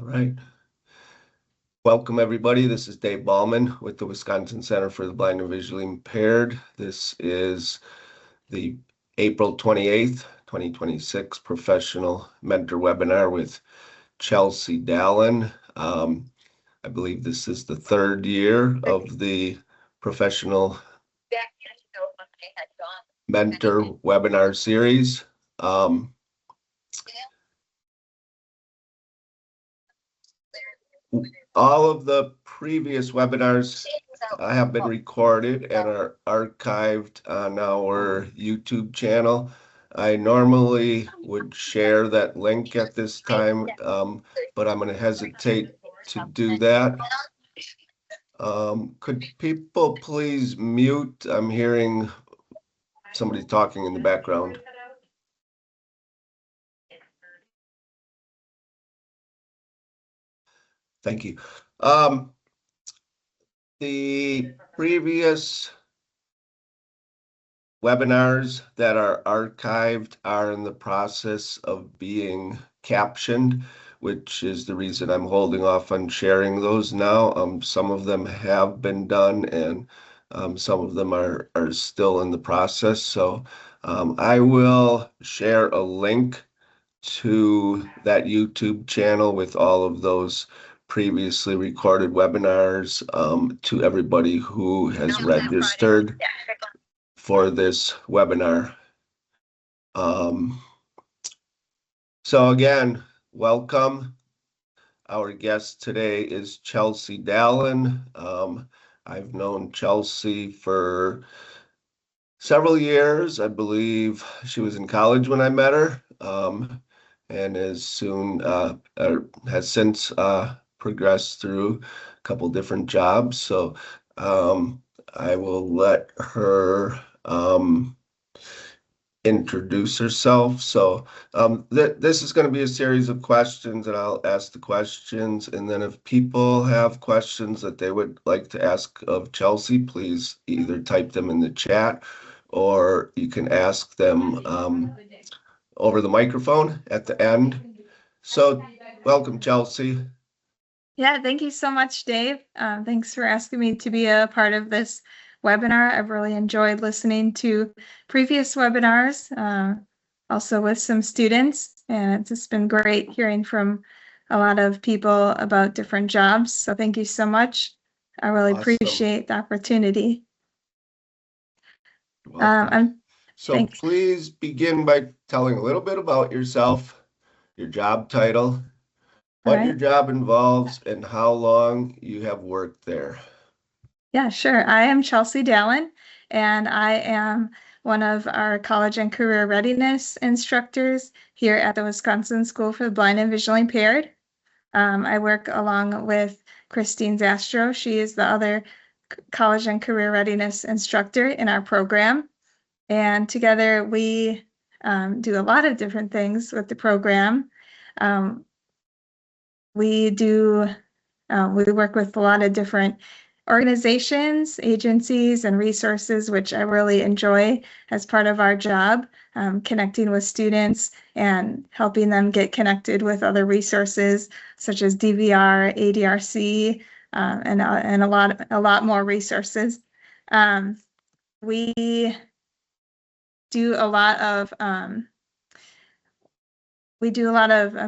All right. Welcome, everybody. This is Dave Ballmann with the Wisconsin Center for the Blind and Visually Impaired. This is the April 28th, 2026 Professional Mentor Webinar with Chelsea Dallin. I believe this is the third year of the Professional Mentor Webinar Series. All of the previous webinars have been recorded and are archived on our YouTube channel. I normally would share that link at this time, but I'm going to hesitate to do that. Could people please mute? I'm hearing somebody talking in the background. Thank you. The previous webinars that are archived are in the process of being captioned, which is the reason I'm holding off on sharing those now. Some of them have been done, and some of them are still in the process. So I will share a link to that YouTube channel with all of those previously recorded webinars to everybody who has registered for this webinar. So again, welcome. Our guest today is Chelsea Dallin. I've known Chelsea for several years. I believe she was in college when I met her, and has since progressed through a couple different jobs. So I will let her introduce herself. So this is going to be a series of questions, and I'll ask the questions, and then if people have questions that they would like to ask of Chelsea, please either type them in the chat or you can ask them over the microphone at the end. So welcome, Chelsea. Yeah, thank you so much, Dave. Thanks for asking me to be a part of this webinar. I've really enjoyed listening to previous webinars, also with some students, and it's just been great hearing from a lot of people about different jobs. So thank you so much. I really appreciate the opportunity. So thanks. Please begin by telling a little bit about yourself, your job title, what your job involves, and how long you have worked there. Yeah, sure. I am Chelsea Dallin, and I am one of our college and career readiness instructors here at the Wisconsin School for the Blind and Visually Impaired. I work along with Christine Zastro. She is the other college and career readiness instructor in our program. And together we do a lot of different things with the program. We work with a lot of different organizations, agencies, and resources, which I really enjoy as part of our job, connecting with students and helping them get connected with other resources such as DVR, ADRC, and a lot more resources. We do a lot of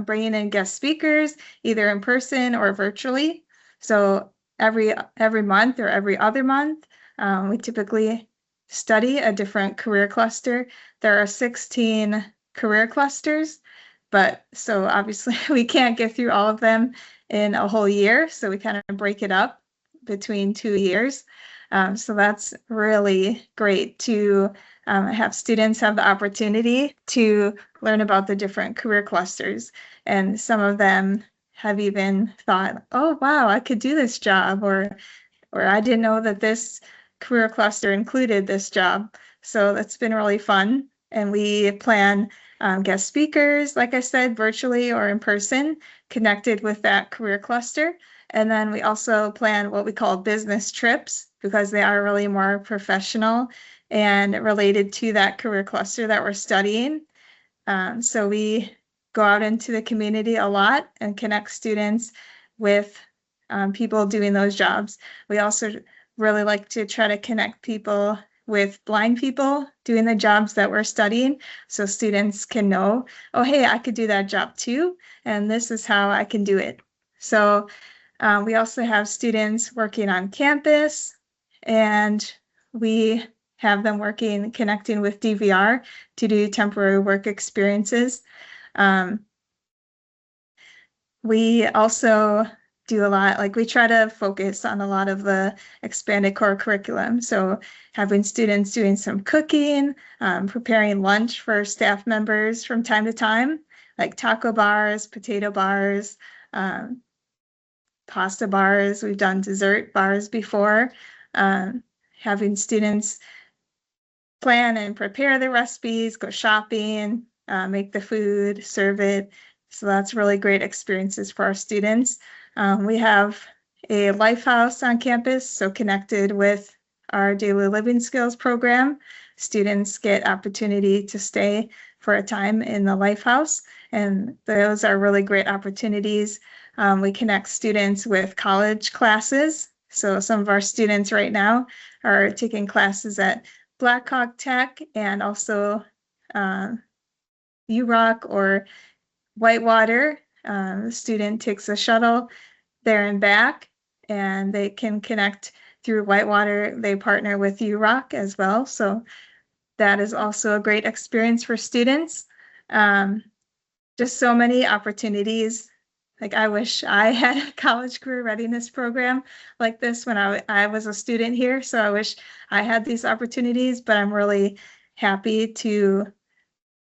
bringing in guest speakers, either in person or virtually. So every month or every other month, we typically study a different career cluster. There are 16 career clusters, but so obviously we can't get through all of them in a whole year. So we kind of break it up between 2 years. So that's really great to have students have the opportunity to learn about the different career clusters. And some of them have even thought, oh, wow, I could do this job, or I didn't know that this career cluster included this job. So that's been really fun. And we plan guest speakers, like I said, virtually or in person, connected with that career cluster. And then we also plan what we call business trips, because they are really more professional and related to that career cluster that we're studying. So we go out into the community a lot and connect students with people doing those jobs. We also really like to try to connect people with blind people doing the jobs that we're studying, so students can know, oh, hey, I could do that job too, and this is how I can do it. So we also have students working on campus, and we have them connecting with DVR to do temporary work experiences. We also do a lot, like we try to focus on a lot of the expanded core curriculum. So having students doing some cooking, preparing lunch for staff members from time to time, like taco bars, potato bars, pasta bars. We've done dessert bars before. Having students plan and prepare the recipes, go shopping, make the food, serve it. So that's really great experiences for our students. We have a Life House on campus, so connected with our daily living skills program. Students get opportunity to stay for a time in the Life House, and those are really great opportunities. We connect students with college classes. So some of our students right now are taking classes at Blackhawk Tech and also URock or Whitewater. The student takes a shuttle there and back, and they can connect through Whitewater. They partner with URock as well. So that is also a great experience for students. Just so many opportunities. Like I wish I had a college career readiness program like this when I was a student here. So I wish I had these opportunities, but I'm really happy to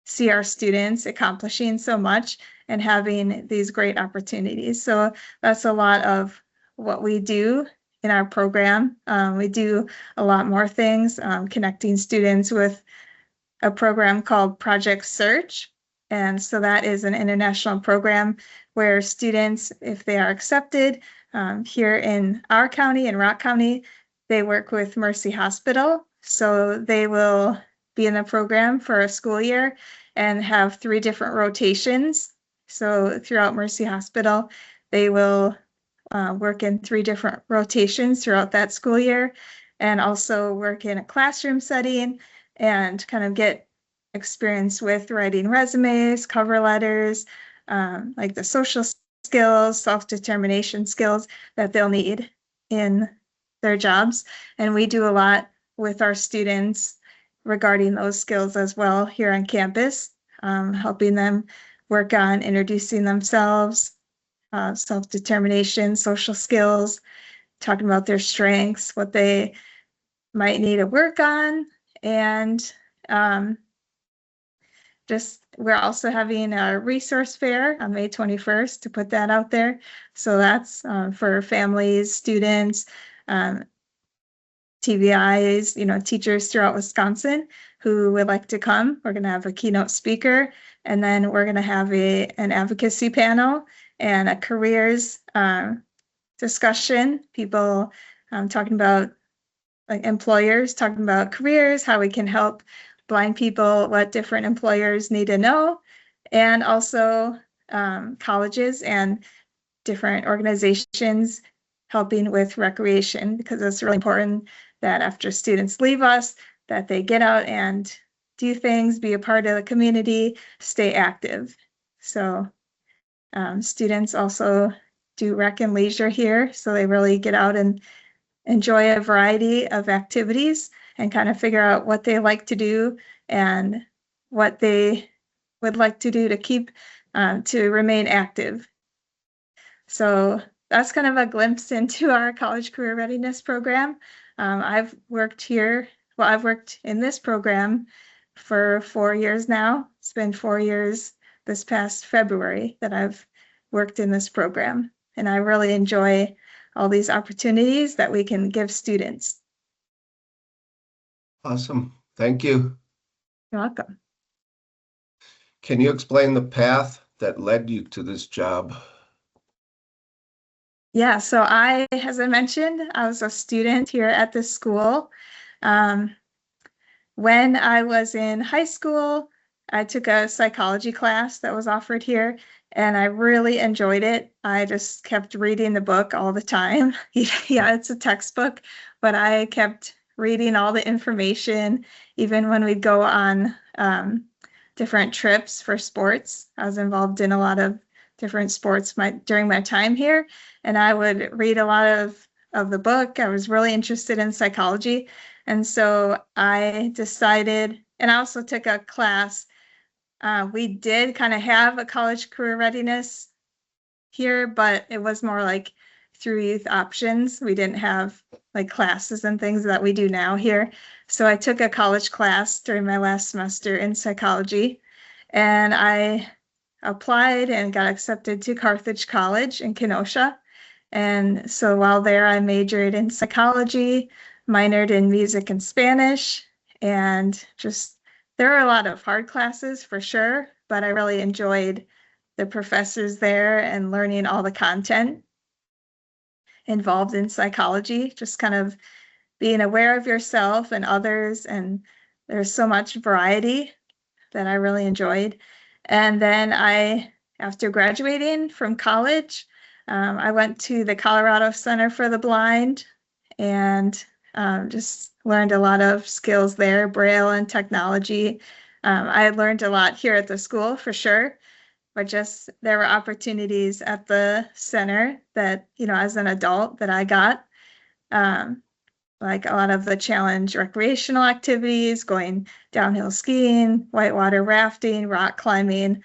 see our students accomplishing so much and having these great opportunities. So that's a lot of what we do in our program. We do a lot more things, connecting students with a program called Project Search. And so that is an international program where students, if they are accepted here in our county, in Rock County, they work with Mercy Hospital. So they will be in the program for a school year and have 3 different rotations. So throughout Mercy Hospital, they will work in 3 different rotations throughout that school year, and also work in a classroom setting and kind of get experience with writing resumes, cover letters, like the social skills, self-determination skills that they'll need in their jobs. And we do a lot with our students regarding those skills as well here on campus, helping them work on introducing themselves, self-determination, social skills, talking about their strengths, what they might need to work on, and we're also having a resource fair on May 21st to put that out there. So that's for families, students, TVIs, teachers throughout Wisconsin who would like to come. We're going to have a keynote speaker, and then we're going to have an advocacy panel and a careers discussion. People talking about, like, employers talking about careers, how we can help blind people, what different employers need to know, and also colleges and different organizations helping with recreation, because it's really important that after students leave us, that they get out and do things, be a part of the community, stay active. So students also do rec and leisure here, so they really get out and enjoy a variety of activities and kind of figure out what they like to do and what they would like to do to keep to remain active. So that's kind of a glimpse into our college career readiness program. I've worked in this program for 4 years now. It's been 4 years this past February that I've worked in this program, and I really enjoy all these opportunities that we can give students. Awesome. Thank you. You're welcome. Can you explain the path that led you to this job? Yeah, so as I mentioned, I was a student here at this school. When I was in high school, I took a psychology class that was offered here, and I really enjoyed it. I just kept reading the book all the time. Yeah, it's a textbook, but I kept reading all the information, even when we'd go on different trips for sports. I was involved in a lot of different sports during my time here, and I would read a lot of the book. I was really interested in psychology, and so I decided, and I also took a class. We did kind of have a college career readiness here, but it was more like through youth options. We didn't have like classes and things that we do now here. So I took a college class during my last semester in psychology, and I applied and got accepted to Carthage College in Kenosha. And so while there, I majored in psychology, minored in music and Spanish, and just there are a lot of hard classes for sure, but I really enjoyed the professors there and learning all the content involved in psychology, just kind of being aware of yourself and others. And there's so much variety that I really enjoyed. And then after graduating from college, I went to the Colorado Center for the Blind and just learned a lot of skills there, Braille and technology. I learned a lot here at the school for sure, but just there were opportunities at the center that, as an adult that I got. Like a lot of the challenge recreational activities, going downhill skiing, whitewater rafting, rock climbing,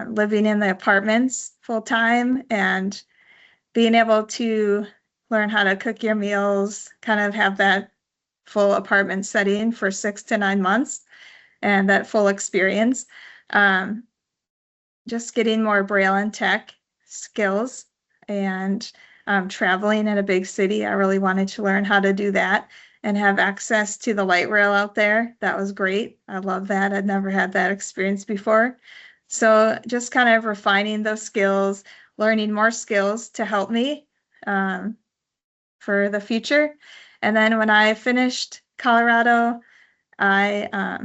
living in the apartments full time, and being able to learn how to cook your meals, kind of have that full apartment setting for 6 to 9 months and that full experience. Just getting more Braille and tech skills and traveling in a big city. I really wanted to learn how to do that and have access to the light rail out there. That was great. I love that. I'd never had that experience before. So just kind of refining those skills, learning more skills to help me for the future. And then when I finished Colorado, I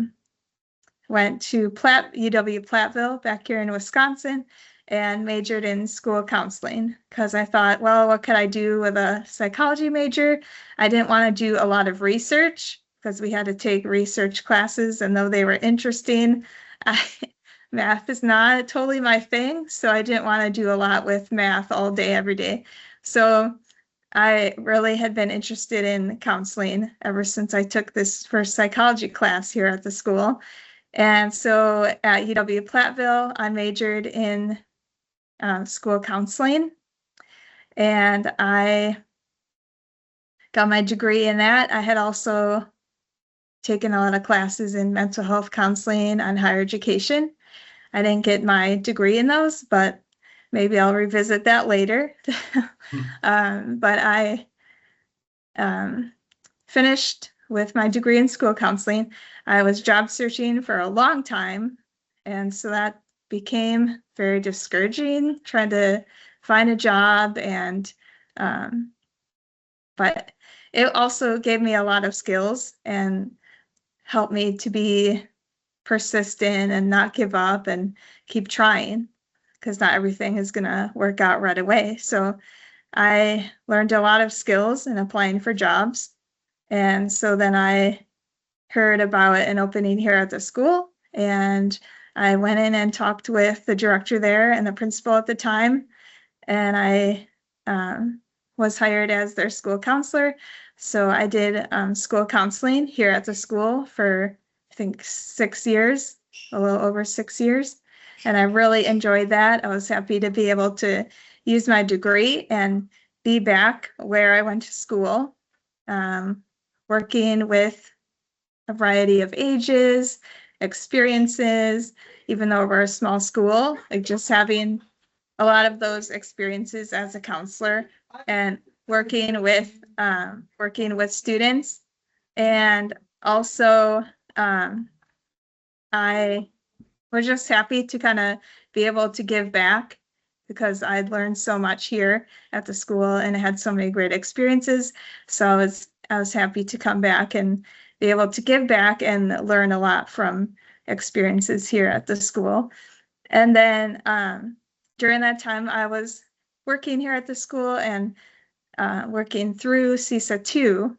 went to UW Platteville back here in Wisconsin and majored in school counseling because I thought, well, what could I do with a psychology major? I didn't want to do a lot of research because we had to take research classes, and though they were interesting, math is not totally my thing, so I didn't want to do a lot with math all day, every day. So I really had been interested in counseling ever since I took this first psychology class here at the school. And so at UW Platteville, I majored in school counseling, and I got my degree in that. I had also taken a lot of classes in mental health counseling and higher education. I didn't get my degree in those, but maybe I'll revisit that later. But I finished with my degree in school counseling. I was job searching for a long time, and so that became very discouraging, trying to find a job. And but it also gave me a lot of skills and helped me to be persistent and not give up and keep trying, because not everything is going to work out right away. So I learned a lot of skills in applying for jobs. And so then I heard about an opening here at the school, and I went in and talked with the director there and the principal at the time, and I was hired as their school counselor. So I did school counseling here at the school for, I think, 6 years, a little over 6 years. And I really enjoyed that. I was happy to be able to use my degree and be back where I went to school, working with a variety of ages, experiences, even though we're a small school, like just having a lot of those experiences as a counselor and working with students. And also I was just happy to kind of be able to give back, because I'd learned so much here at the school and had so many great experiences. So I was happy to come back and be able to give back and learn a lot from experiences here at the school. And then during that time, I was working here at the school and working through CISA 2.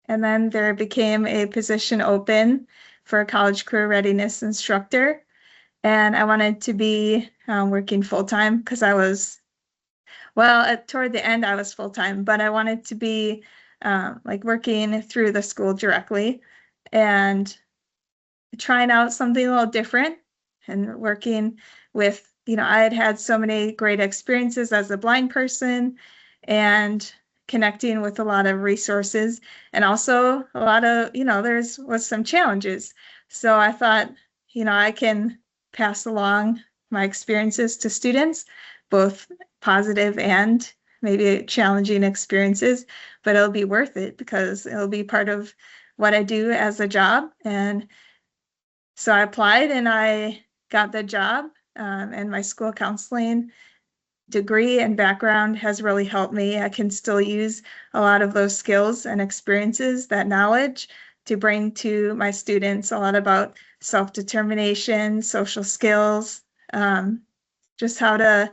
And then there became a position open for a college career readiness instructor. And I wanted to be working full-time because I was, well, toward the end, I was full-time, but I wanted to be like working through the school directly and trying out something a little different and working with, I had had so many great experiences as a blind person and connecting with a lot of resources and also a lot of, was some challenges. So I thought, I can pass along my experiences to students, both positive and maybe challenging experiences, but it'll be worth it because it'll be part of what I do as a job. And so I applied and I got the job, and my school counseling degree and background has really helped me. I can still use a lot of those skills and experiences, that knowledge, to bring to my students a lot about self-determination, social skills, just how to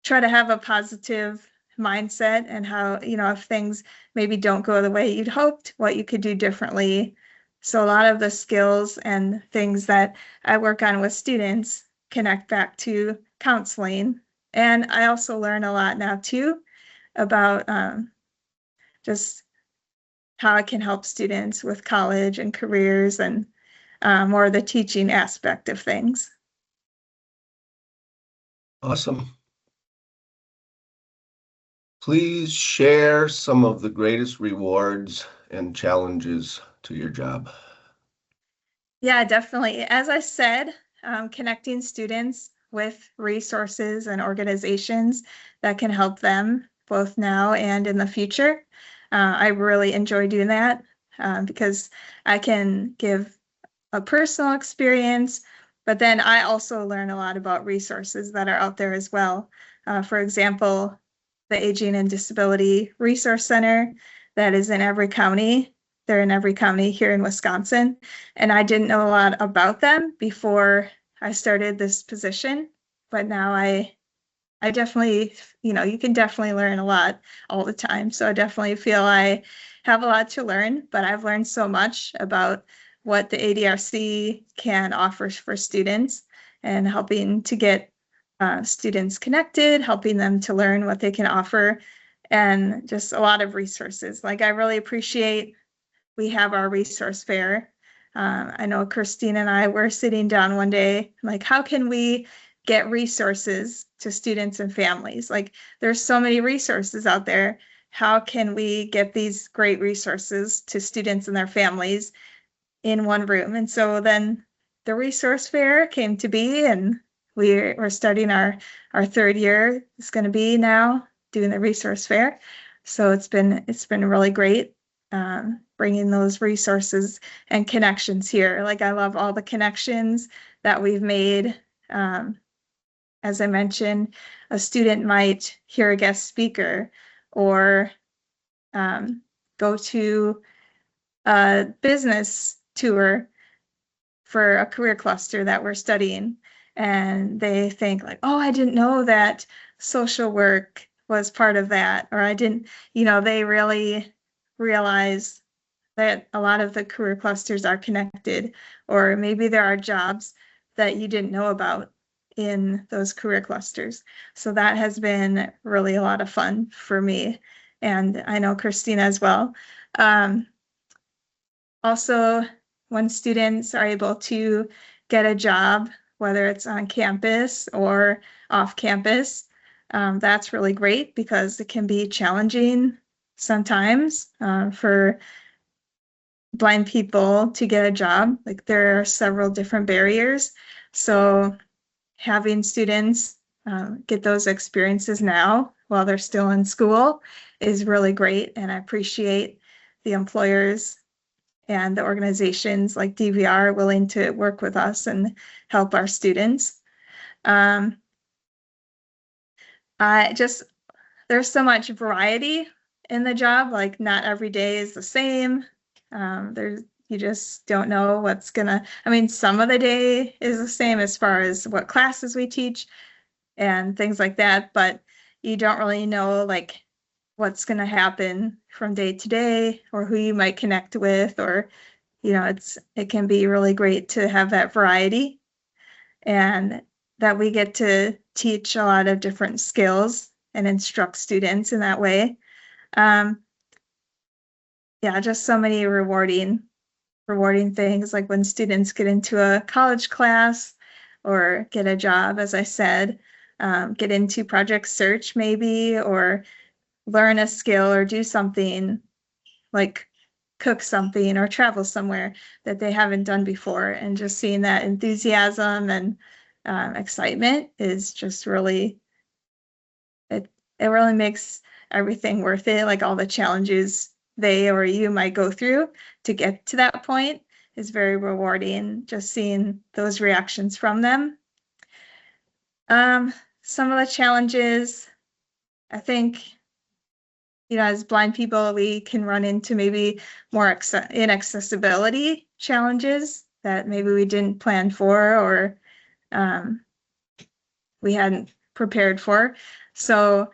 try to have a positive mindset and how, if things maybe don't go the way you'd hoped, what you could do differently. So a lot of the skills and things that I work on with students connect back to counseling. And I also learn a lot now too about just how I can help students with college and careers and more of the teaching aspect of things. Awesome. Please share some of the greatest rewards and challenges to your job. Yeah, definitely. As I said, connecting students with resources and organizations that can help them both now and in the future. I really enjoy doing that because I can give a personal experience, but then I also learn a lot about resources that are out there as well. For example, the Aging and Disability Resource Center that is in every county. They're in every county here in Wisconsin. And I didn't know a lot about them before I started this position, but now I definitely, you can definitely learn a lot all the time. So I definitely feel I have a lot to learn, but I've learned so much about what the ADRC can offer for students and helping to get students connected, helping them to learn what they can offer, and just a lot of resources. Like I really appreciate we have our resource fair. I know Christine and I were sitting down one day, like, how can we get resources to students and families? Like, there's so many resources out there. How can we get these great resources to students and their families in one room? And so then the resource fair came to be, and we're starting our third year. It's going to be now doing the resource fair. So it's been really great. Bringing those resources and connections here. Like I love all the connections that we've made. As I mentioned, a student might hear a guest speaker or go to a business tour for a career cluster that we're studying. And they think like, oh, I didn't know that social work was part of that. Or I didn't, they really realize that a lot of the career clusters are connected, or maybe there are jobs that you didn't know about in those career clusters. So that has been really a lot of fun for me. And I know Christina as well. Also, when students are able to get a job, whether it's on campus or off campus, that's really great because it can be challenging sometimes for blind people to get a job. Like there are several different barriers. So having students get those experiences now while they're still in school is really great. And I appreciate the employers and the organizations like DVR willing to work with us and help our students. There's so much variety in the job, like not every day is the same. There's You just don't know what's gonna, I mean, some of the day is the same as far as what classes we teach and things like that, but you don't really know like what's gonna happen from day to day or who you might connect with, or it can be really great to have that variety and that we get to teach a lot of different skills and instruct students in that way. Yeah, just so many rewarding things, like when students get into a college class or get a job, as I said, get into project search maybe, or learn a skill or do something like cook something or travel somewhere that they haven't done before. And just seeing that enthusiasm and excitement is just really, it really makes everything worth it. Like all the challenges they or you might go through to get to that point is very rewarding, just seeing those reactions from them. Some of the challenges, I think, as blind people, we can run into maybe more inaccessibility challenges that maybe we didn't plan for, or we hadn't prepared for. So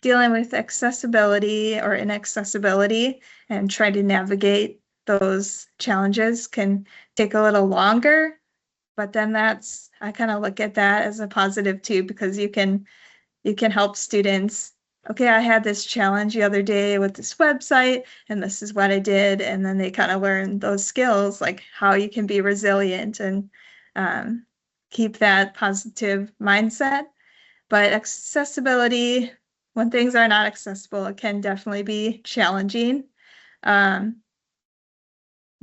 dealing with accessibility or inaccessibility and trying to navigate those challenges can take a little longer, but then I kind of look at that as a positive too, because you can help students. Okay, I had this challenge the other day with this website, and this is what I did. And then they kind of learn those skills, like how you can be resilient and keep that positive mindset. But accessibility, when things are not accessible, it can definitely be challenging.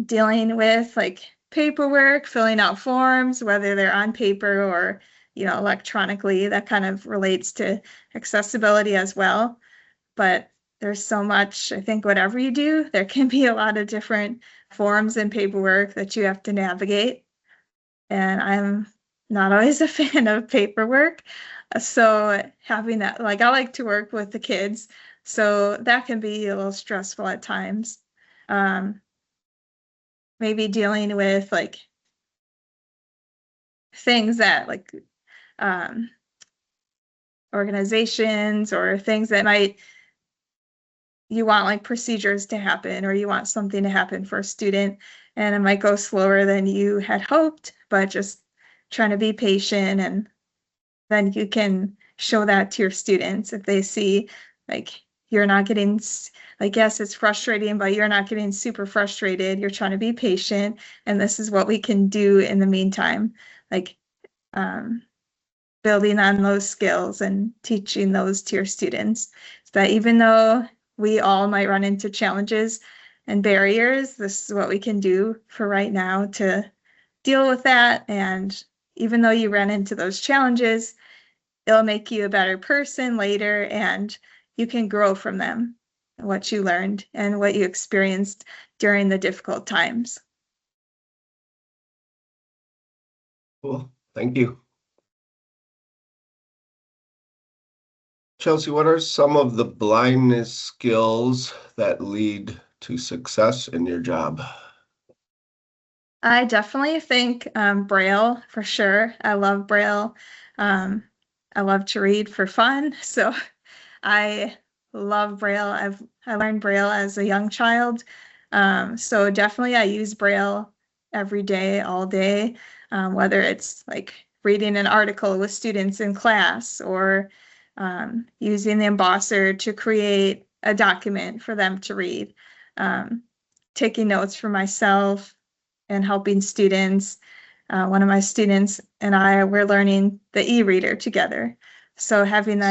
Dealing with like paperwork, filling out forms, whether they're on paper or electronically, that kind of relates to accessibility as well. But there's so much, I think whatever you do, there can be a lot of different forms and paperwork that you have to navigate. And I'm not always a fan of paperwork. So having that, like I like to work with the kids, so that can be a little stressful at times. Maybe dealing with like things that like organizations or things that you want like procedures to happen, or you want something to happen for a student, and it might go slower than you had hoped, but just trying to be patient, and then you can show that to your students if they see like you're not getting, like, yes, it's frustrating, but you're not getting super frustrated. You're trying to be patient, and this is what we can do in the meantime. Like building on those skills and teaching those to your students, so that even though we all might run into challenges and barriers, this is what we can do for right now to deal with that. And even though you ran into those challenges, it'll make you a better person later, and you can grow from them, what you learned and what you experienced during the difficult times. Cool. Thank you. Chelsea, what are some of the blindness skills that lead to success in your job? I definitely think Braille for sure. I love Braille. I love to read for fun, so I love Braille. I learned Braille as a young child, so definitely I use Braille every day, all day, whether it's like reading an article with students in class, or using the embosser to create a document for them to read, taking notes for myself and helping students. One of my students and I were learning the e-reader together. So having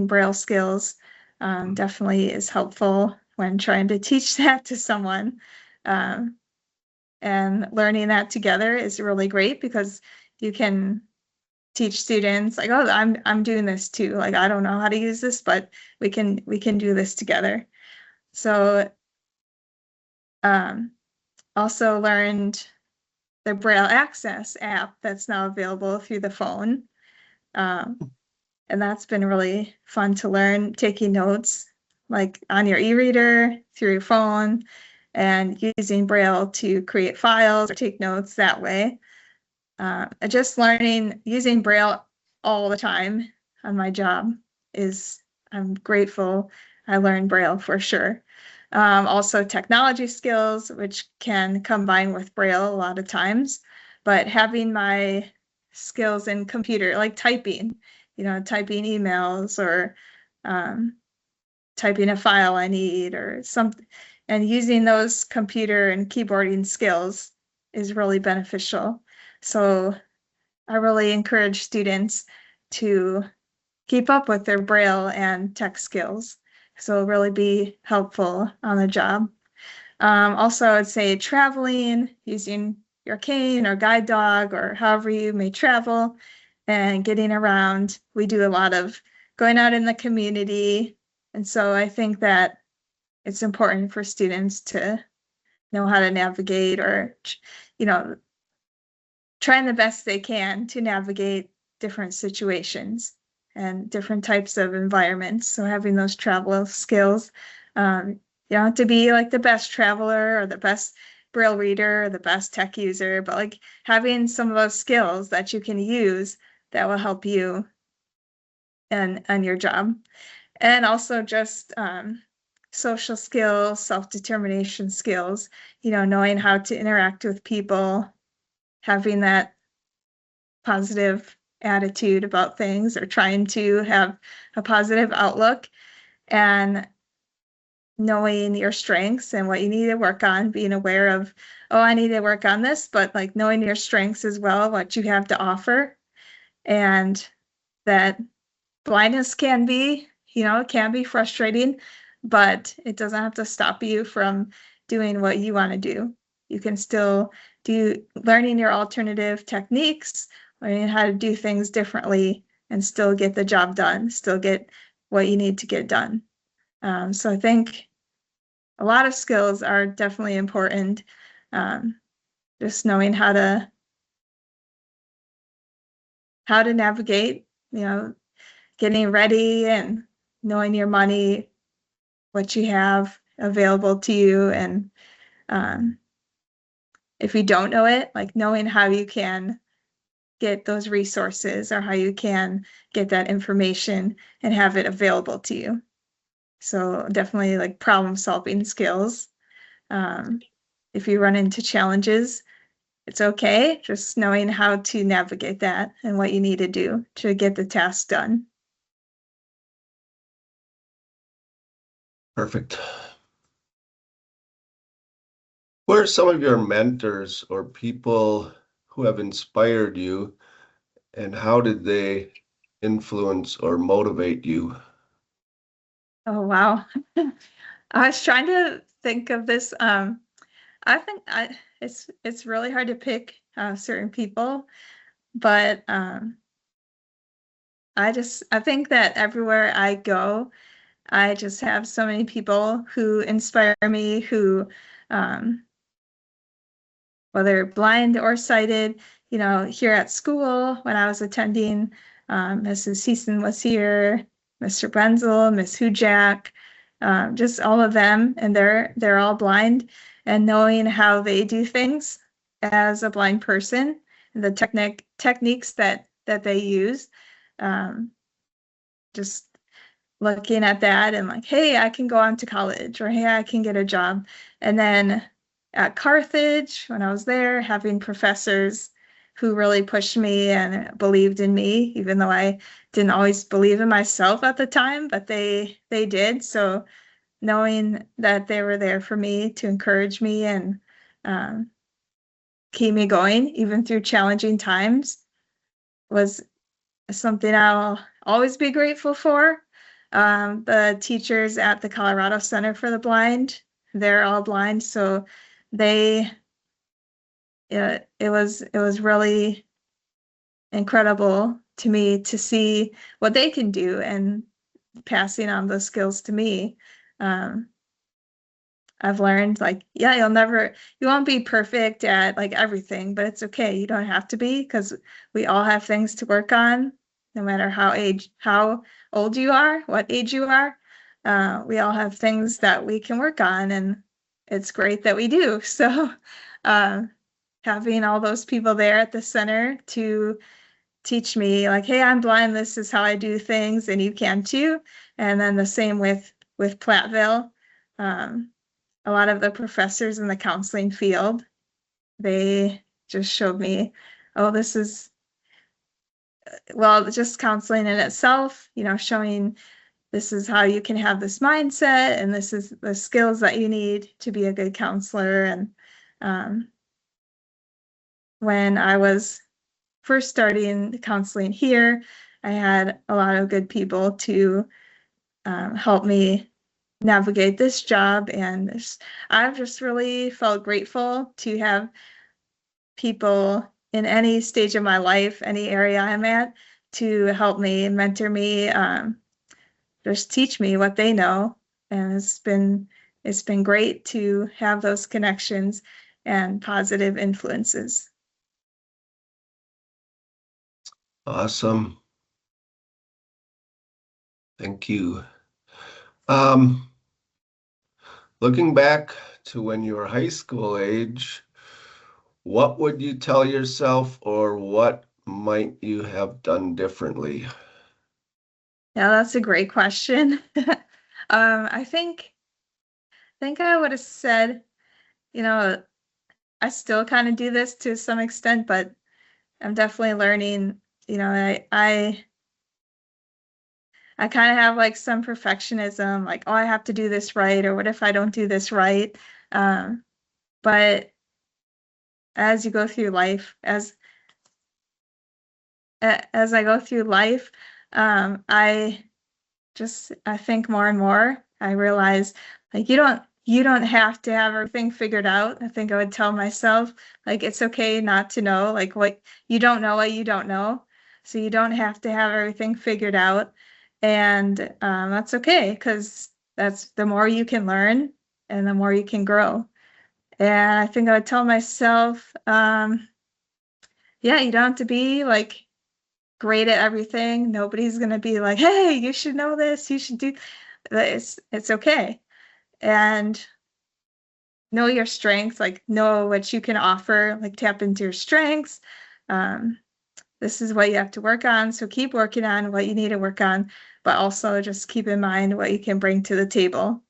Braille skills definitely is helpful when trying to teach that to someone. And learning that together is really great, because you can teach students like, oh, I'm doing this too. Like, I don't know how to use this, but we can do this together. So also learned the Braille Access app that's now available through the phone. And that's been really fun to learn, taking notes like on your e-reader, through your phone, and using Braille to create files or take notes that way. Just learning using Braille all the time on my job I'm grateful I learned Braille for sure. Also technology skills, which can combine with Braille a lot of times, but having my skills in computer, like typing, typing emails or typing a file I need or something, and using those computer and keyboarding skills is really beneficial. So I really encourage students to keep up with their Braille and tech skills. So it'll really be helpful on the job. Also, I'd say traveling, using your cane or guide dog or however you may travel and getting around. We do a lot of going out in the community. And so I think that it's important for students to know how to navigate or, trying the best they can to navigate different situations and different types of environments. So having those travel skills, you don't have to be like the best traveler or the best Braille reader or the best tech user, but like having some of those skills that you can use that will help you and your job. And also just social skills, self-determination skills, knowing how to interact with people, having that positive attitude about things or trying to have a positive outlook and knowing your strengths and what you need to work on, being aware of, oh, I need to work on this, but like knowing your strengths as well, what you have to offer, and that blindness can be, it can be frustrating, but it doesn't have to stop you from doing what you want to do. You can still do learning your alternative techniques, learning how to do things differently, and still get the job done, still get what you need to get done. So I think a lot of skills are definitely important. Just knowing how to navigate, getting ready and knowing your money, what you have available to you, and if you don't know it, like knowing how you can get those resources or how you can get that information and have it available to you. So definitely like problem solving skills. If you run into challenges, it's okay. Just knowing how to navigate that and what you need to do to get the task done. Perfect. What are some of your mentors or people who have inspired you, and how did they influence or motivate you? Oh, wow. I was trying to think of this. I think it's really hard to pick certain people, but I think that everywhere I go, I just have so many people who inspire me, who whether blind or sighted, here at school when I was attending, Mrs. Heason was here, Mr. Benzel, Miss Hujak, just all of them, and they're all blind, and knowing how they do things as a blind person and the techniques that they use, just looking at that and like, hey, I can go on to college, or hey, I can get a job. And then at Carthage, when I was there, having professors who really pushed me and believed in me, even though I didn't always believe in myself at the time, but they did. So knowing that they were there for me to encourage me and keep me going, even through challenging times, was something I'll always be grateful for. The teachers at the Colorado Center for the Blind, they're all blind, so it was really incredible to me to see what they can do and passing on those skills to me. I've learned like, yeah, you won't be perfect at like everything, but it's okay. You don't have to be, because we all have things to work on, no matter how old you are, what age you are. We all have things that we can work on, and it's great that we do. So having all those people there at the center to teach me like, hey, I'm blind, this is how I do things, and you can too. And then the same with Platteville. A lot of the professors in the counseling field, they just showed me, oh, this is, well, just counseling in itself, showing this is how you can have this mindset, and this is the skills that you need to be a good counselor. And when I was first starting counseling here, I had a lot of good people to help me navigate this job. And I've just really felt grateful to have people in any stage of my life, any area I'm at, to help me, mentor me, just teach me what they know. And it's been great to have those connections and positive influences. Awesome. Thank you. Looking back to when you were high school age, what would you tell yourself, or what might you have done differently? Yeah, that's a great question. I think I would have said, I still kind of do this to some extent, but I'm definitely learning, I kind of have like some perfectionism, like, oh, I have to do this right, or what if I don't do this right? But as you go through life, as I go through life, I think more and more, I realize like you don't have to have everything figured out. I think I would tell myself like it's okay not to know, like what you don't know, what you don't know. So you don't have to have everything figured out. And that's okay, because that's the more you can learn and the more you can grow. And I think I would tell myself, yeah, you don't have to be like great at everything. Nobody's gonna be like, hey, you should know this, you should do it's okay. And know your strengths, like know what you can offer, like tap into your strengths. This is what you have to work on. So keep working on what you need to work on, but also just keep in mind what you can bring to the table.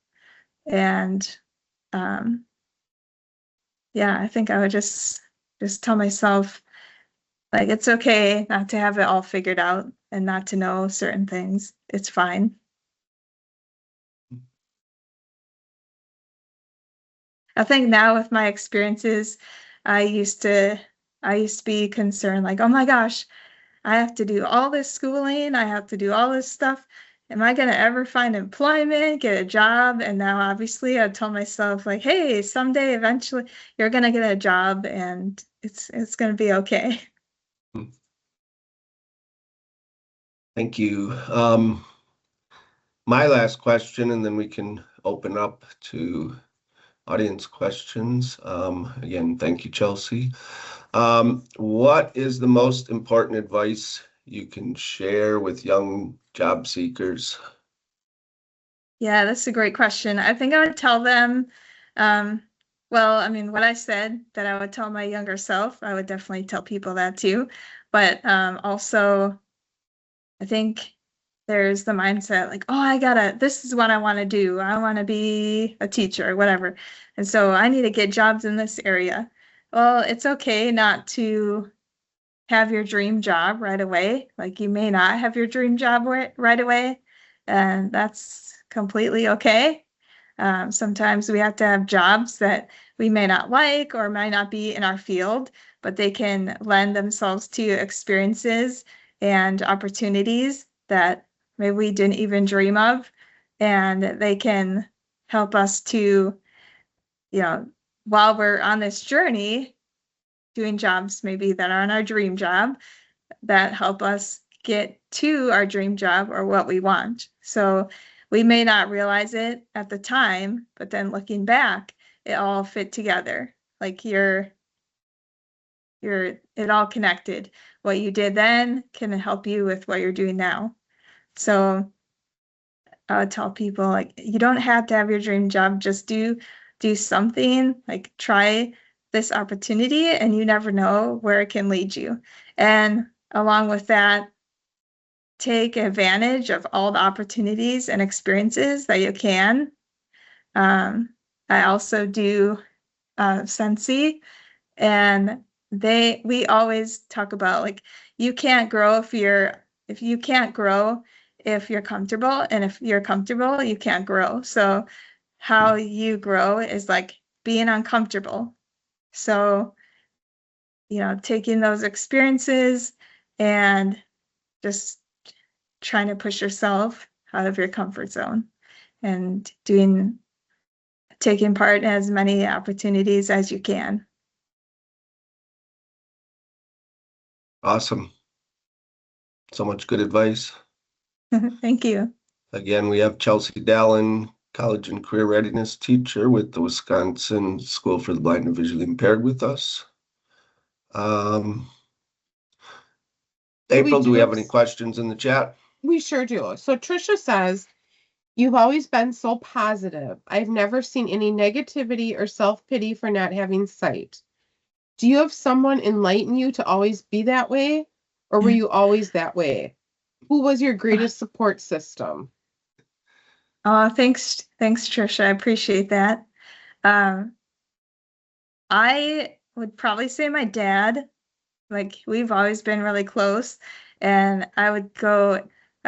And yeah, I think I would just tell myself like it's okay not to have it all figured out and not to know certain things. It's fine. I think now with my experiences, I used to be concerned like, oh my gosh, I have to do all this schooling, I have to do all this stuff. Am I gonna ever find employment, get a job? And now obviously I tell myself like, hey, someday eventually you're gonna get a job and it's gonna be okay. Thank you. My last question, and then we can open up to audience questions. Again, thank you, Chelsea. What is the most important advice you can share with young job seekers? Yeah, that's a great question. I think I would tell them, well, I mean, what I said that I would tell my younger self, I would definitely tell people that too. But also, I think there's the mindset like, oh, this is what I want to do. I want to be a teacher or whatever. And so I need to get jobs in this area. Well, it's okay not to have your dream job right away. Like you may not have your dream job right away, and that's completely okay. Sometimes we have to have jobs that we may not like or might not be in our field, but they can lend themselves to experiences and opportunities that maybe we didn't even dream of. And they can help us to, while we're on this journey, doing jobs maybe that aren't our dream job, that help us get to our dream job or what we want. So we may not realize it at the time, but then looking back, it all fit together. Like it all connected. What you did then can help you with what you're doing now. So I would tell people like you don't have to have your dream job, just do do something, like try this opportunity, and you never know where it can lead you. And along with that, take advantage of all the opportunities and experiences that you can. I also do Sensi, and we always talk about like you can't grow if you can't grow if you're comfortable, and if you're comfortable, you can't grow. So how you grow is like being uncomfortable. So, taking those experiences and just trying to push yourself out of your comfort zone and taking part in as many opportunities as you can. Awesome. So much good advice. Thank you. Again, we have Chelsea Dallin, College and Career Readiness teacher with the Wisconsin School for the Blind and Visually Impaired with us. April, do we have any questions in the chat? We sure do. So Trisha says, you've always been so positive. I've never seen any negativity or self-pity for not having sight. Do you have someone enlighten you to always be that way? Or were you always that way? Who was your greatest support system? Thanks, Trisha. I appreciate that. I would probably say my dad. Like, we've always been really close. And I was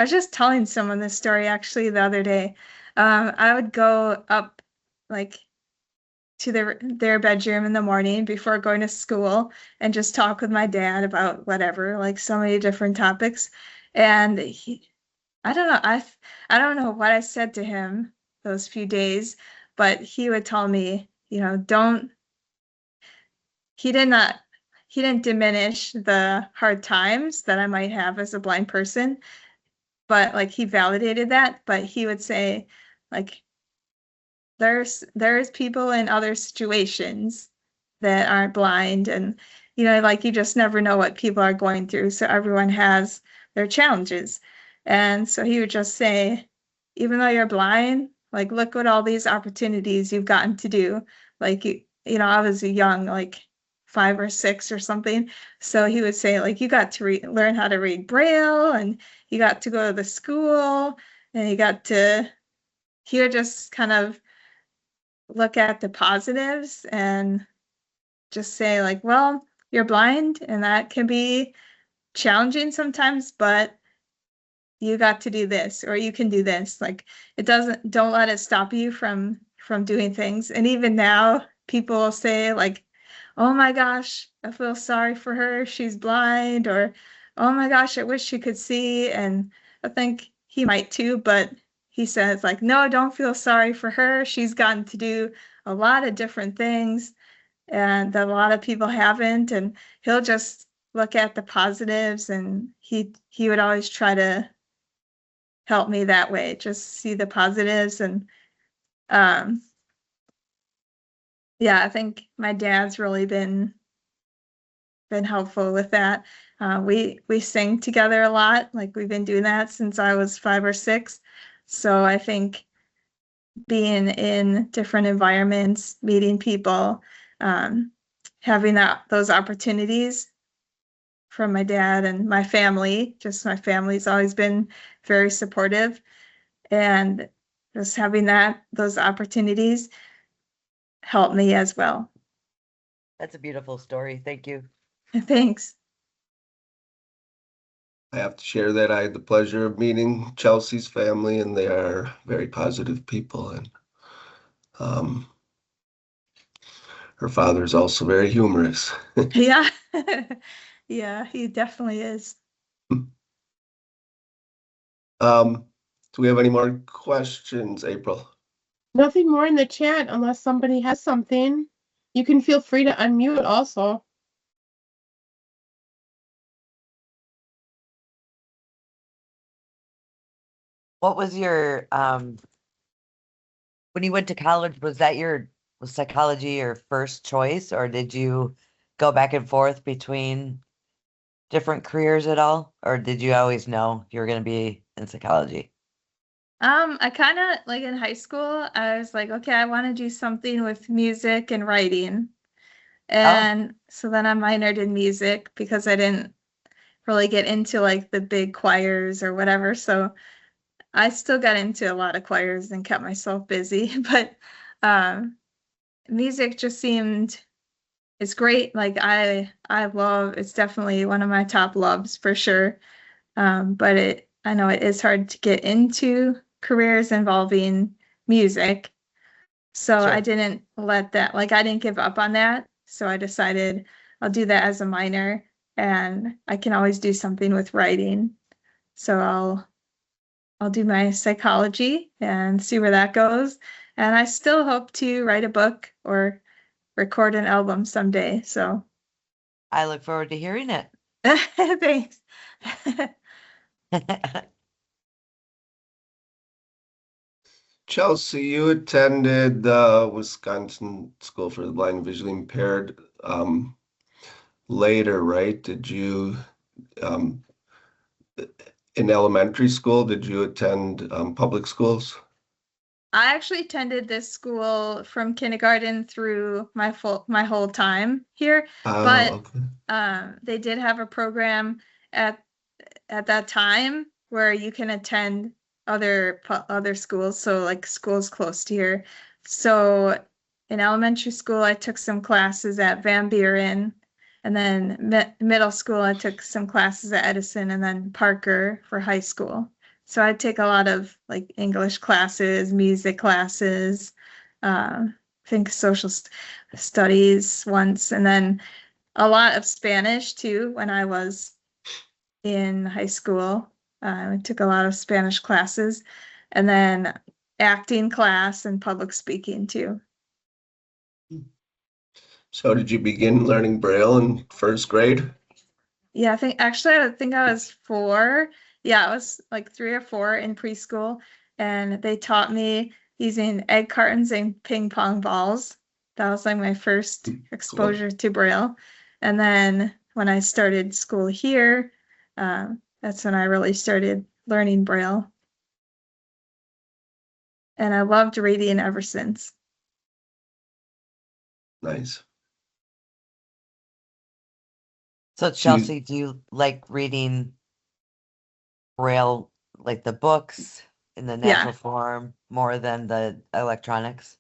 just telling someone this story actually the other day. I would go up like to their bedroom in the morning before going to school and just talk with my dad about whatever, like so many different topics. And I don't know, I don't know what I said to him those few days, but he would tell me, he didn't diminish the hard times that I might have as a blind person, but like he validated that. But he would say, like, there's people in other situations that aren't blind, and like you just never know what people are going through. So everyone has their challenges. And so he would just say, even though you're blind, like look at all these opportunities you've gotten to do. Like I was young, like 5 or 6 or something. So he would say, like, you got to learn how to read Braille, and you got to go to the school, and he would just kind of look at the positives and just say, like, well, you're blind and that can be challenging sometimes, but you got to do this, or you can do this. Like, don't let it stop you from doing things. And even now people will say, like, oh my gosh, I feel sorry for her, she's blind, or oh my gosh, I wish she could see. And I think he might too, but he says, like, no, don't feel sorry for her. She's gotten to do a lot of different things and that a lot of people haven't. And he'll just look at the positives, and he would always try to help me that way, just see the positives. And yeah, I think my dad's really been helpful with that. We sing together a lot. Like, we've been doing that since I was 5 or 6. So I think being in different environments, meeting people, having those opportunities from my dad and my family, just my family's always been very supportive, and just having those opportunities helped me as well. That's a beautiful story. Thank you. Thanks. I have to share that I had the pleasure of meeting Chelsea's family, and they are very positive people. And her father is also very humorous. Yeah. Yeah, he definitely is. Do we have any more questions, April? Nothing more in the chat unless somebody has something. You can feel free to unmute also. What was your when you went to college, was psychology your first choice, or did you go back and forth between different careers at all? Or did you always know you were going to be in psychology? I kind of like in high school, I was like, okay, I want to do something with music and writing. Oh, And so then I minored in music because I didn't really get into like the big choirs or whatever. So I still got into a lot of choirs and kept myself busy, but um, music just seemed it's great. Like I love it's definitely one of my top loves for sure. But I know it is hard to get into careers involving music. So I Sure. didn't let that, like, I didn't give up on that. So I decided I'll do that as a minor and I can always do something with writing. So I'll do my psychology and see where that goes. And I still hope to write a book or record an album someday. So I look forward to hearing it. thanks. Chelsea, you attended the Wisconsin School for the Blind and Visually Impaired later, right? Did you, um, in elementary school, did you attend public schools? I actually attended this school from kindergarten through my whole time here, Oh, but okay. they did have a program at at that time where you can attend other schools, so like schools close to here. So in elementary school, I took some classes at Van Buren, and then middle school, I took some classes at Edison, and then Parker for high school. So I take a lot of like English classes, music classes, I think studies once, and then a lot of Spanish too when I was in high school. I took a lot of Spanish classes and then acting class and public speaking too. So did you begin learning Braille in first grade? Yeah, I think I was 4. Yeah, I was like 3 or 4 in preschool, and they taught me using egg cartons and ping pong balls. That was like my first Cool. exposure to Braille. And then when I started school here, that's when I really started learning Braille. And I loved reading ever since. Nice. So, Do you, Chelsea, do you like reading Braille, like the books in the Yeah. natural form more than the electronics?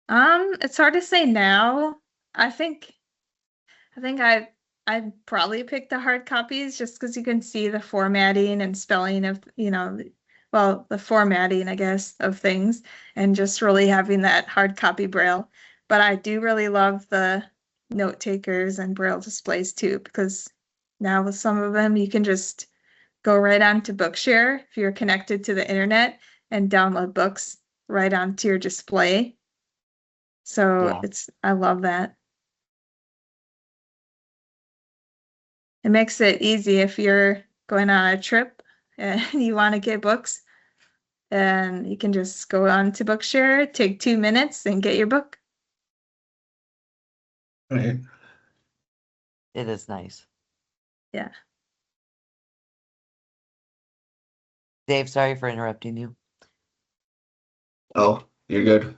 It's hard to say now. I think I think I'd probably pick the hard copies just because you can see the formatting and spelling of, well, the formatting, I guess, of things, and just really having that hard copy Braille. But I do really love the note takers and Braille displays too, because now with some of them you can just go right onto Bookshare if you're connected to the internet and download books right onto your display. So Yeah. I love that. It makes it easy if you're going on a trip and you want to get books, and you can just go on to Bookshare, take 2 minutes and get your book. right? It is nice. Yeah. Dave, sorry for interrupting you. Oh, you're good.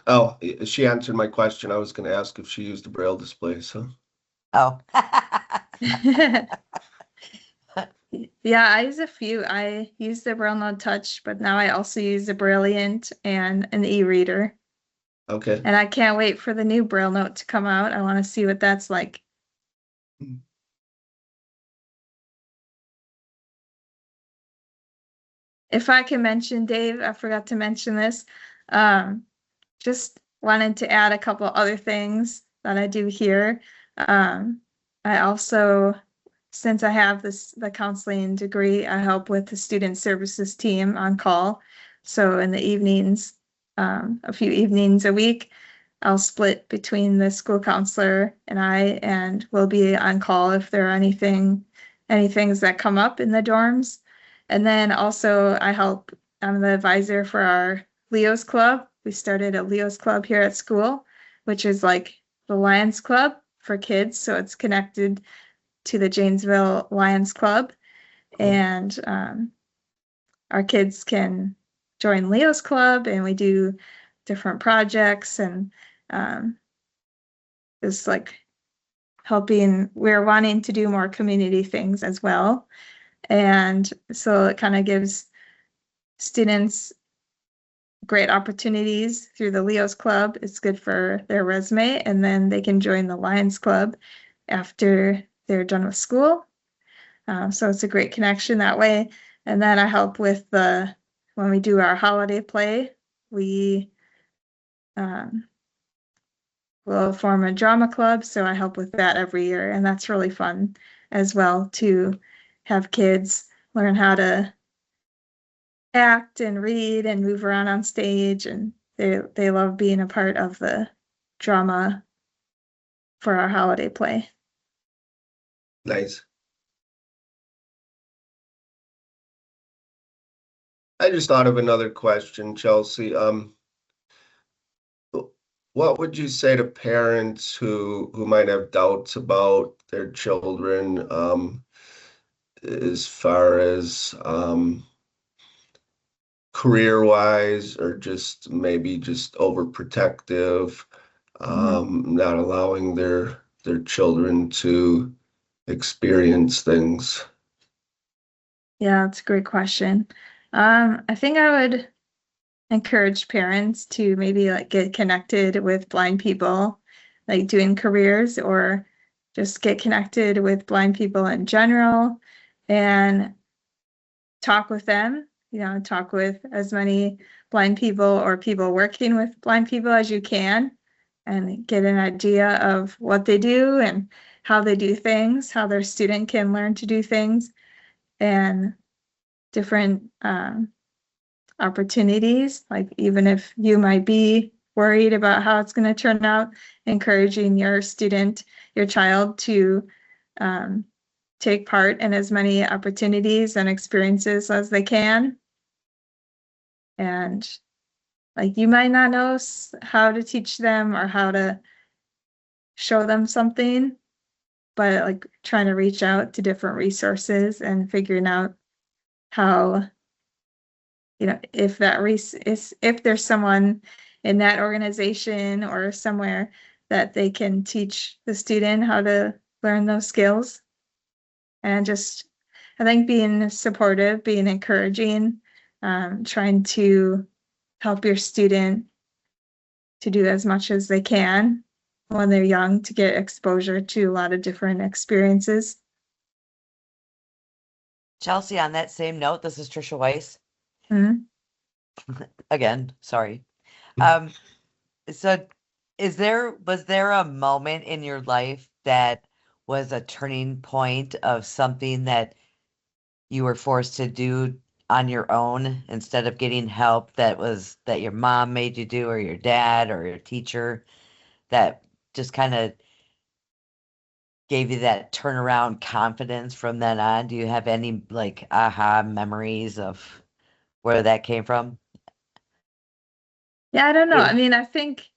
Oh, she answered my question. I was going to ask if she used a Braille display. So, Oh. Yeah, I use a few. I use the Braille Note Touch, but now I also use the Brilliant and an e-reader. okay. And I can't wait for the new Braille Note to come out. I want to see what that's like. If I can mention, Dave, I forgot to mention this. Um, just wanted to add a couple other things that I do here. I also, since I have the counseling degree, I help with the student services team on call. So in the evenings, a few evenings a week, I'll split between the school counselor and I, and we'll be on call if there are any things that come up in the dorms. And then also I'm the advisor for our Leo's Club. We started a Leo's Club here at school, which is like the Lions Club for kids. So it's connected to the Janesville Lions Club. Cool. And our kids can join Leo's Club, and we do different projects, and it's like we're wanting to do more community things as well. And so it kind of gives students great opportunities through the Leo's Club. It's good for their resume, and then they can join the Lions Club after they're done with school. So it's a great connection that way. And then I help with when we do our holiday play, we will form a drama club. So I help with that every year. And that's really fun as well, to have kids learn how to act and read and move around on stage. And they love being a part of the drama for our holiday play. Nice. I just thought of another question, Chelsea. What would you say to parents who might have doubts about their children, as far as career-wise, or just maybe just overprotective, not allowing their children to experience things? Yeah, that's a great question. I think I would encourage parents to maybe like get connected with blind people, like doing careers, or just get connected with blind people in general and talk with them, talk with as many blind people or people working with blind people as you can, and get an idea of what they do and how they do things, how their student can learn to do things, and different opportunities. Like, even if you might be worried about how it's going to turn out, encouraging your student, your child, to take part in as many opportunities and experiences as they can. And like, you might not know how to teach them or how to show them something, but like trying to reach out to different resources and figuring out how, if if there's someone in that organization or somewhere that they can teach the student how to learn those skills. And just, I think, being supportive, being encouraging, trying to help your student to do as much as they can when they're young, to get exposure to a lot of different experiences. Chelsea, on that same note, this is Trisha Weiss. Mhm. Again, sorry. So was there a moment in your life that was a turning point of something that you were forced to do on your own instead of getting help, that your mom made you do, or your dad or your teacher, that just kind of gave you that turnaround confidence from then on? Do you have any like aha memories of where that came from? Yeah, I don't know. I mean, I think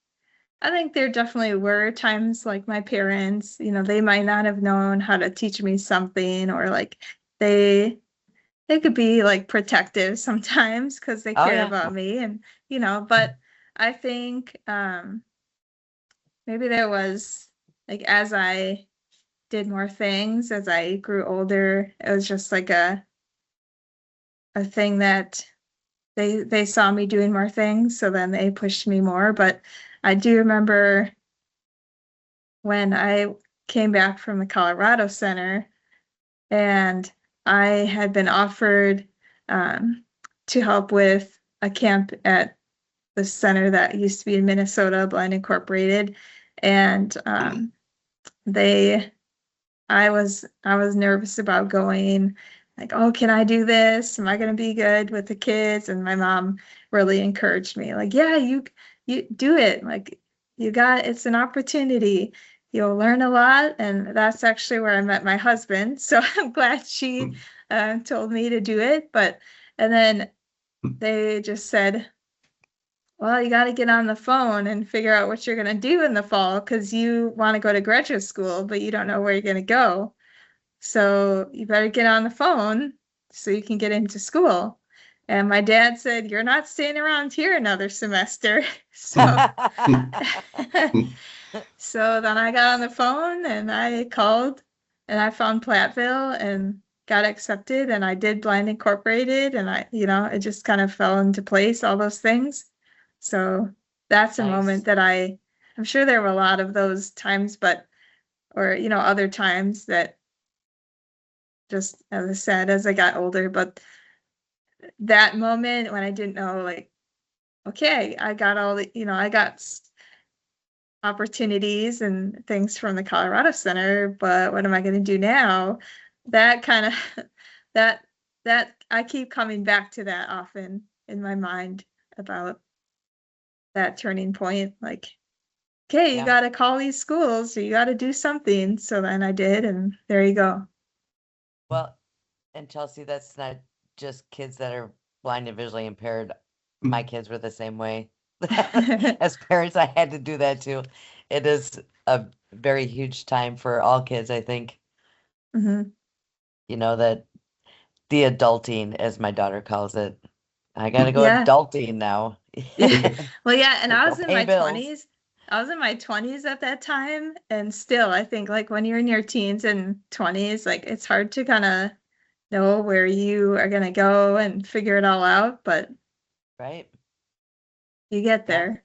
there definitely were times, like my parents, they might not have known how to teach me something, or like they could be like protective sometimes because they Oh care yeah. about me, and but I think maybe there was, like, as I did more things, as I grew older, it was just like a thing that they saw me doing more things, so then they pushed me more. But I do remember when I came back from the Colorado Center, and I had been offered to help with a camp at the center that used to be in Minnesota, Blind Incorporated, and I was nervous about going. Like, oh, can I do this? Am I going to be good with the kids? And my mom really encouraged me. Like, yeah, you do it. Like, it's an opportunity. You'll learn a lot. And that's actually where I met my husband. So I'm glad she told me to do it. And then they just said, well, you got to get on the phone and figure out what you're going to do in the fall, because you want to go to graduate school, but you don't know where you're going to go. So you better get on the phone so you can get into school. And my dad said, "You're not staying around here another semester." So, so then I got on the phone and I called and I found Platteville and got accepted, and I did Blind Incorporated, and it just kind of fell into place, all those things. So that's a Nice. moment that I'm sure there were a lot of those times, or other times that, just as I said, as I got older, but that moment when I didn't know, like, okay, I got I got opportunities and things from the Colorado Center, but what am I going to do now? That kind of that I keep coming back to that often in my mind about that turning point. Like, okay, you Yeah. got to call these schools, so you got to do something. So then I did, and there you go. Well, and Chelsea, that's not just kids that are blind and visually impaired. My kids were the same way. As parents, I had to do that too. It is a very huge time for all kids, I think. Mhm. That the adulting, as my daughter calls it. I gotta go Yeah. adulting now. Well, yeah, and I Go was in pay my bills. 20s. I was in my 20s at that time, and still, I think like when you're in your teens and 20s, like it's hard to kind of know where you are gonna go and figure it all out, but Right? you get Yeah. there.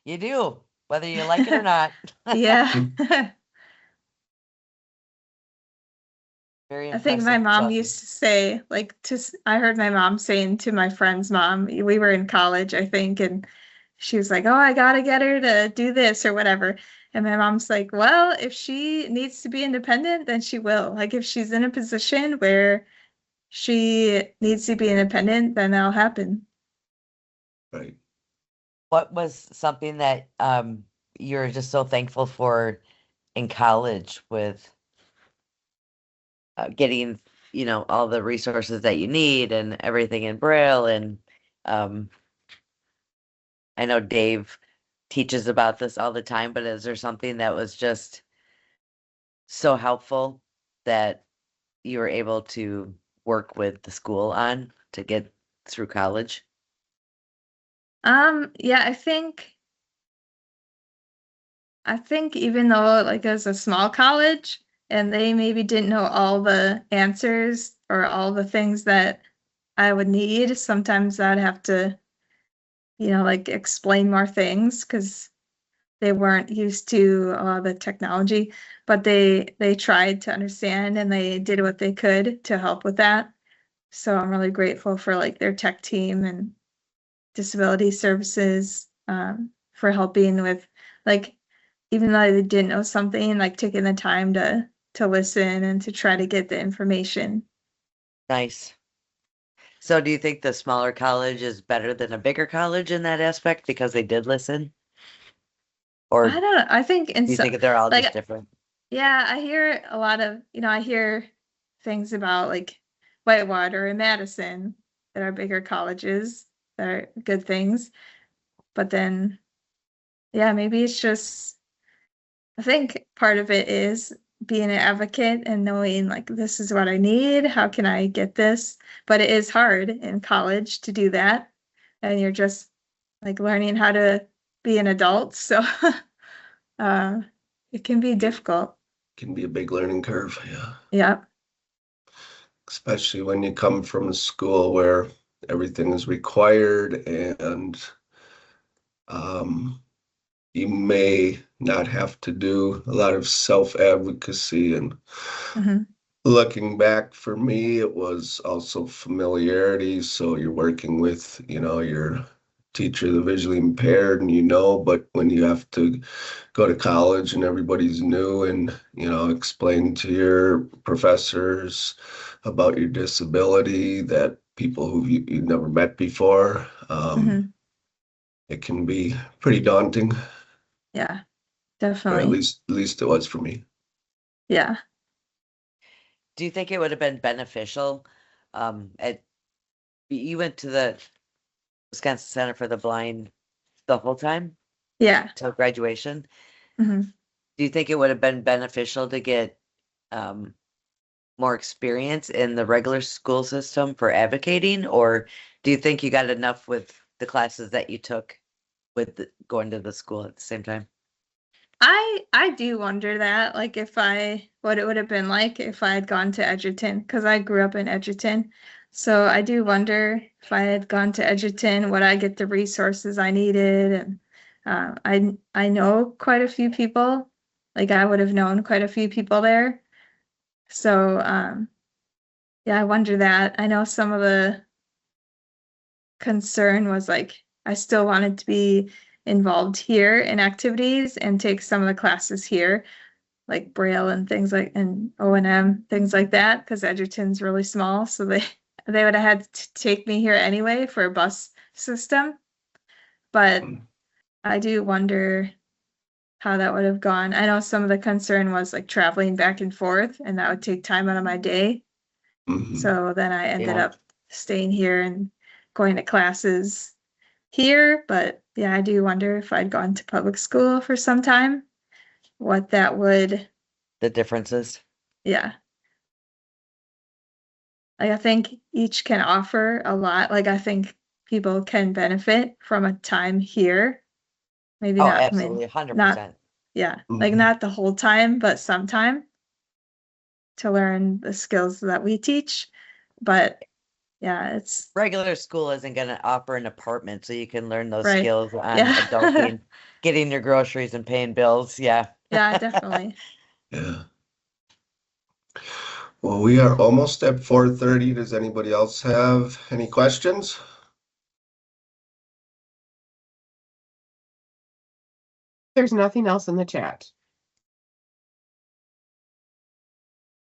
You do, whether you like it or not. Yeah. Very I think my impressive, mom Chelsea. used to say, like, I heard my mom saying to my friend's mom, we were in college, I think, and she was like, "Oh, I gotta get her to do this or whatever." And my mom's like, "Well, if she needs to be independent, then she will. Like, if she's in a position where she needs to be independent, then that'll happen." Right. What was something that you're just so thankful for in college with getting, all the resources that you need and everything in Braille? And I know Dave teaches about this all the time, but is there something that was just so helpful that you were able to work with the school on to get through college? Yeah, I think even though like it was a small college and they maybe didn't know all the answers or all the things that I would need, sometimes I'd have to, like explain more things because they weren't used to a lot of the technology, but they tried to understand and they did what they could to help with that. So I'm really grateful for like their tech team and disability services for helping with, like, even though they didn't know something, like taking the time to listen and to try to get the information. Nice. So do you think the smaller college is better than a bigger college in that aspect because they did listen? Or I don't know. I think do you think they're all like, just different? yeah, I hear a lot of, I hear things about like Whitewater and Madison that are bigger colleges that are good things. But then, yeah, maybe it's just, I think part of it is being an advocate and knowing like this is what I need. How can I get this? But it is hard in college to do that. And you're just like learning how to be an adult. So it can be difficult. Can be a big learning curve, yeah. Yeah. Especially when you come from a school where everything is required and um, you may not have to do a lot of self-advocacy. And Mhm. looking back for me, it was also familiarity. So you're working with, your teacher, the visually impaired, and but when you have to go to college and everybody's new and, explain to your professors about your disability, that people who you've never met before, Mhm. it can be pretty daunting, Yeah, or at definitely. least it was for me. Yeah. Do you think it would have been beneficial? You went to the Wisconsin Center for the Blind the whole time Yeah. till graduation. Mhm. Do you think it would have been beneficial to get more experience in the regular school system for advocating, or Do you think you got enough with the classes that you took with going to the school at the same time? I do wonder that, like what it would have been like if I had gone to Edgerton, because I grew up in Edgerton. So I do wonder if I had gone to Edgerton, would I get the resources I needed? And I know quite a few people, like I would have known quite a few people there. So yeah, I wonder that. I know some of the concern was like I still wanted to be involved here in activities and take some of the classes here, like Braille and things like and O&M, things like that, because Edgerton's really small, so they would have had to take me here anyway for a bus system. But I do wonder how that would have gone. I know some of the concern was like traveling back and forth, and that would take time out of my day. Mhm. So then I ended Yeah. up staying here and going to classes here. But yeah, I do wonder if I'd gone to public school for some time, what that would, The differences? yeah. Like I think each can offer a lot. Like I think people can benefit from a time here. Maybe Oh, not, I mean, absolutely, 100%. not, yeah, like Mhm. not the whole time, but sometime to learn the skills that we teach. But yeah, it's Regular school isn't going to offer an apartment so you can learn those right. skills on Yeah. adulting, getting your groceries and paying bills. Yeah. Yeah, definitely. Yeah. Well, we are almost at 4:30. Does anybody else have any questions? There's nothing else in the chat.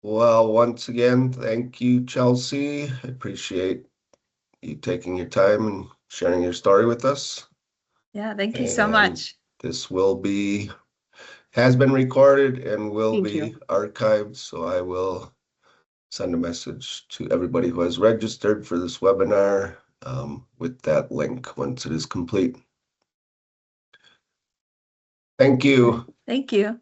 Well, once again, thank you, Chelsea. I appreciate you taking your time and sharing your story with us. Yeah, thank you so And much. this has been recorded and will Thank be you. archived, so I will send a message to everybody who has registered for this webinar with that link once it is complete. Thank you. Thank you.